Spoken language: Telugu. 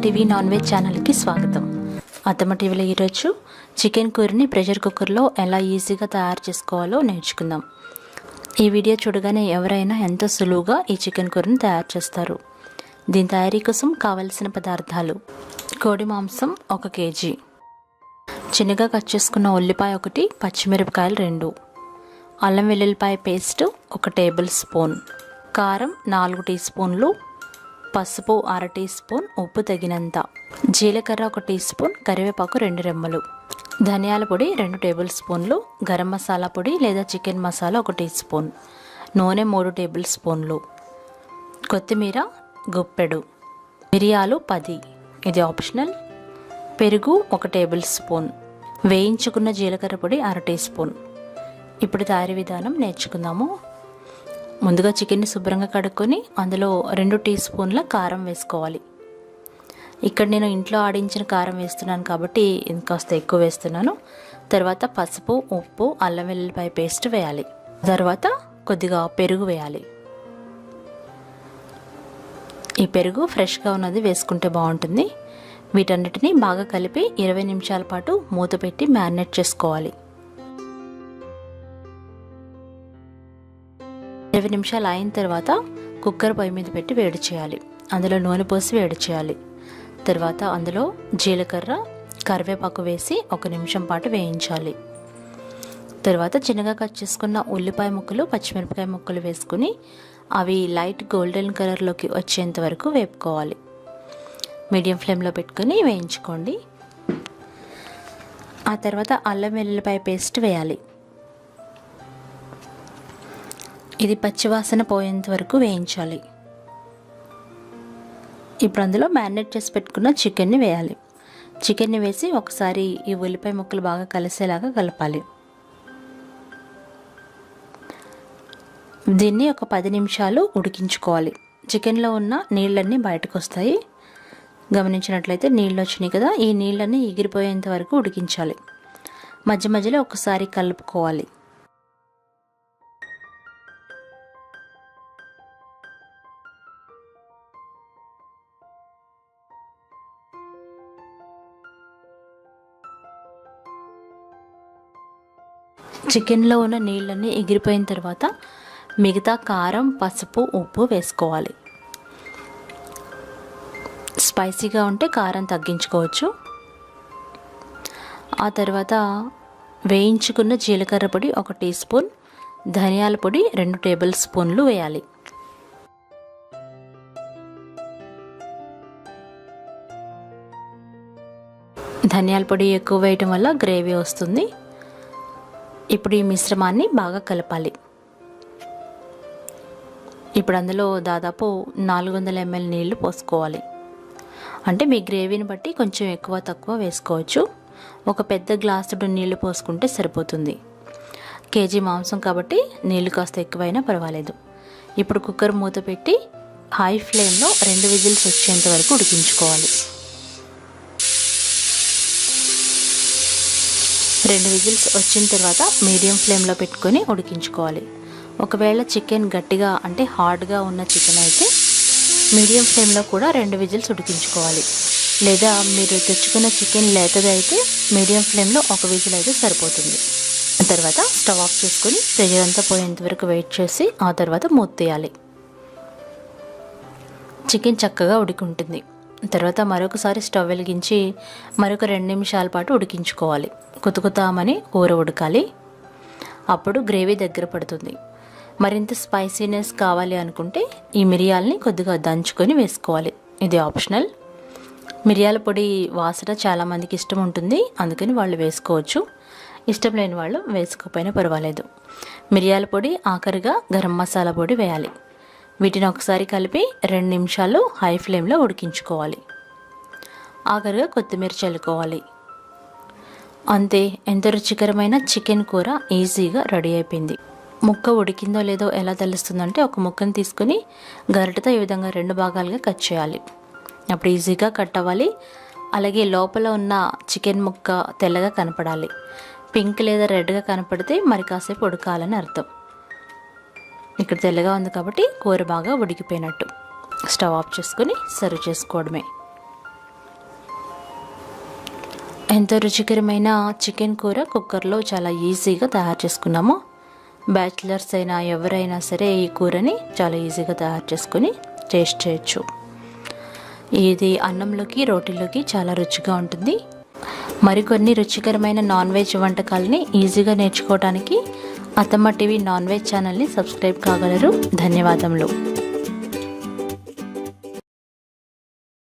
టీవీ నాన్ వెజ్ ఛానల్కి స్వాగతం. అత్తమ్మ టీవీలో ఈరోజు చికెన్ కూరని ప్రెషర్ కుక్కర్లో ఎలా ఈజీగా తయారు చేసుకోవాలో నేర్చుకుందాం. ఈ వీడియో చూడగానే ఎవరైనా ఎంతో సులువుగా ఈ చికెన్ కూరని తయారు చేస్తారు. దీని తయారీ కోసం కావలసిన పదార్థాలు: కోడి మాంసం 1 కేజీ, చిన్నగా కట్ చేసుకున్న ఉల్లిపాయ 1, పచ్చిమిరపకాయలు 2, అల్లం వెల్లుల్లిపాయ పేస్ట్ 1 టేబుల్ స్పూన్, కారం 4 టీ స్పూన్లు, పసుపు 1/2 టీ స్పూన్, ఉప్పు తగినంత, జీలకర్ర 1 టీ స్పూన్, కరివేపాకు 2 రెమ్మలు, ధనియాల పొడి 2 టేబుల్ స్పూన్లు, గరం మసాలా పొడి లేదా చికెన్ మసాలా 1 టీ స్పూన్, నూనె 3 టేబుల్ స్పూన్లు, కొత్తిమీర గుప్పెడు, మిరియాలు 10, ఇది ఆప్షనల్, పెరుగు 1 టేబుల్ స్పూన్, వేయించుకున్న జీలకర్ర పొడి 1/2 టీ స్పూన్. ఇప్పుడు తయారీ విధానం నేర్చుకుందాము. ముందుగా చికెన్ని శుభ్రంగా కడుక్కొని అందులో 2 టీ స్పూన్ల కారం వేసుకోవాలి. ఇక్కడ నేను ఇంట్లో ఆడించిన కారం వేస్తున్నాను కాబట్టి ఇంకాస్త ఎక్కువ వేస్తున్నాను. తర్వాత పసుపు, ఉప్పు, అల్లం వెల్లుల్లిపాయ పేస్ట్ వేయాలి. తర్వాత కొద్దిగా పెరుగు వేయాలి. ఈ పెరుగు ఫ్రెష్గా ఉన్నది వేసుకుంటే బాగుంటుంది. వీటన్నిటిని బాగా కలిపి 20 నిమిషాల పాటు మూత పెట్టి మ్యారినేట్ చేసుకోవాలి. 20 నిమిషాలు అయిన తర్వాత కుక్కర్ పొయ్యి మీద పెట్టి వేడి చేయాలి. అందులో నూనె పోసి వేడి చేయాలి. తర్వాత అందులో జీలకర్ర, కరివేపాకు వేసి 1 నిమిషం పాటు వేయించాలి. తర్వాత చిన్నగా కట్ చేసుకున్న ఉల్లిపాయ ముక్కలు, పచ్చిమిరపకాయ ముక్కలు వేసుకుని అవి లైట్ గోల్డెన్ కలర్లోకి వచ్చేంత వరకు వేపుకోవాలి. మీడియం ఫ్లేమ్లో పెట్టుకుని వేయించుకోండి. ఆ తర్వాత అల్లం వెల్లుల్లిపాయ పేస్ట్ వేయాలి. ఇది పచ్చివాసన పోయేంత వరకు వేయించాలి. ఇప్పుడు అందులో మ్యారినేట్ చేసి పెట్టుకున్న చికెన్ని వేయాలి. చికెన్ని వేసి ఒకసారి ఈ ఉల్లిపాయ ముక్కలు బాగా కలిసేలాగా కలపాలి. దీన్ని ఒక 10 నిమిషాలు ఉడికించుకోవాలి. చికెన్లో ఉన్న నీళ్ళన్నీ బయటకు వస్తాయి. గమనించినట్లయితే నీళ్ళు వచ్చినాయి కదా, ఈ నీళ్ళన్నీ ఎగిరిపోయేంత వరకు ఉడికించాలి. మధ్య మధ్యలో ఒకసారి కలుపుకోవాలి. చికెన్లో ఉన్న నీళ్ళన్నీ ఎగిరిపోయిన తర్వాత మిగతా కారం, పసుపు, ఉప్పు వేసుకోవాలి. స్పైసీగా ఉంటే కారం తగ్గించుకోవచ్చు. ఆ తర్వాత వేయించుకున్న జీలకర్ర పొడి 1 టీ స్పూన్, ధనియాల పొడి 2 టేబుల్ స్పూన్లు వేయాలి. ధనియాల పొడి ఎక్కువ వేయటం వల్ల గ్రేవీ వస్తుంది. ఇప్పుడు ఈ మిశ్రమాన్ని బాగా కలపాలి. ఇప్పుడు అందులో దాదాపు 400 ml నీళ్లు పోసుకోవాలి. అంటే మీ గ్రేవీని బట్టి కొంచెం ఎక్కువ తక్కువ వేసుకోవచ్చు. ఒక పెద్ద గ్లాసుడు నీళ్లు పోసుకుంటే సరిపోతుంది. కేజీ మాంసం కాబట్టి నీళ్లు కాస్త ఎక్కువైనా పర్వాలేదు. ఇప్పుడు కుక్కర్ మూత పెట్టి హై ఫ్లేమ్లో 2 విజిల్స్ వచ్చేంత వరకు ఉడికించుకోవాలి. 2 విజిల్స్ వచ్చిన తర్వాత మీడియం ఫ్లేమ్లో పెట్టుకొని ఉడికించుకోవాలి. ఒకవేళ చికెన్ గట్టిగా అంటే హార్డ్గా ఉన్న చికెన్ అయితే మీడియం ఫ్లేమ్లో కూడా 2 విజిల్స్ ఉడికించుకోవాలి. లేదా మీరు తెచ్చుకున్న చికెన్ లేతది అయితే మీడియం ఫ్లేమ్లో 1 విజిల్ అయితే సరిపోతుంది. తర్వాత స్టవ్ ఆఫ్ చేసుకొని ప్రెషర్ అంతా పోయేంత వరకు వెయిట్ చేసి ఆ తర్వాత మూత తీయాలి. చికెన్ చక్కగా ఉడికి ఉంటుంది. తర్వాత మరొకసారి స్టవ్ వెలిగించి మరొక 2 నిమిషాల పాటు ఉడికించుకోవాలి. కుతుకుతామని కూర ఉడకాలి. అప్పుడు గ్రేవీ దగ్గర పడుతుంది. మరింత స్పైసీనెస్ కావాలి అనుకుంటే ఈ మిరియాలని కొద్దిగా దంచుకొని వేసుకోవాలి. ఇది ఆప్షనల్. మిరియాల పొడి వాసన చాలామందికి ఇష్టం ఉంటుంది, అందుకని వాళ్ళు వేసుకోవచ్చు. ఇష్టం లేని వాళ్ళు వేసుకోకపోయినా పర్వాలేదు. మిరియాల పొడి, ఆఖరిగా గరం మసాలా పొడి వేయాలి. వీటిని ఒకసారి కలిపి 2 నిమిషాలు హై ఫ్లేమ్లో ఉడికించుకోవాలి. ఆఖరిగా కొత్తిమీర చల్లుకోవాలి. అంతే, ఎంతో రుచికరమైన చికెన్ కూర ఈజీగా రెడీ అయిపోయింది. ముక్క ఉడికిందో లేదో ఎలా తెలుస్తుందంటే ఒక ముక్కను తీసుకుని గరిటెతో ఈ విధంగా 2 భాగాలుగా కట్ చేయాలి. అప్పుడు ఈజీగా కట్ అవ్వాలి. అలాగే లోపల ఉన్న చికెన్ ముక్క తెల్లగా కనపడాలి. పింక్ లేదా రెడ్గా కనపడితే మరి కాసేపు ఉడకాలని అర్థం. ఇక్కడ తెల్లగా ఉంది కాబట్టి కూర బాగా ఉడికిపోయినట్టు. స్టవ్ ఆఫ్ చేసుకొని సర్వ్ చేసుకోవడమే. ఎంతో రుచికరమైన చికెన్ కూర కుక్కర్లో చాలా ఈజీగా తయారు చేసుకున్నాము. బ్యాచిలర్స్ అయినా ఎవరైనా సరే ఈ కూరని చాలా ఈజీగా తయారు చేసుకొని టేస్ట్ చేయొచ్చు. ఇది అన్నంలోకి రోటీలోకి చాలా రుచిగా ఉంటుంది. మరికొన్ని రుచికరమైన నాన్ వెజ్ వంటకాలని ఈజీగా నేర్చుకోవడానికి అత్తమ్మ టీవీ నాన్ వెజ్ ఛానల్ని సబ్స్క్రైబ్ కాగలరు. ధన్యవాదములు.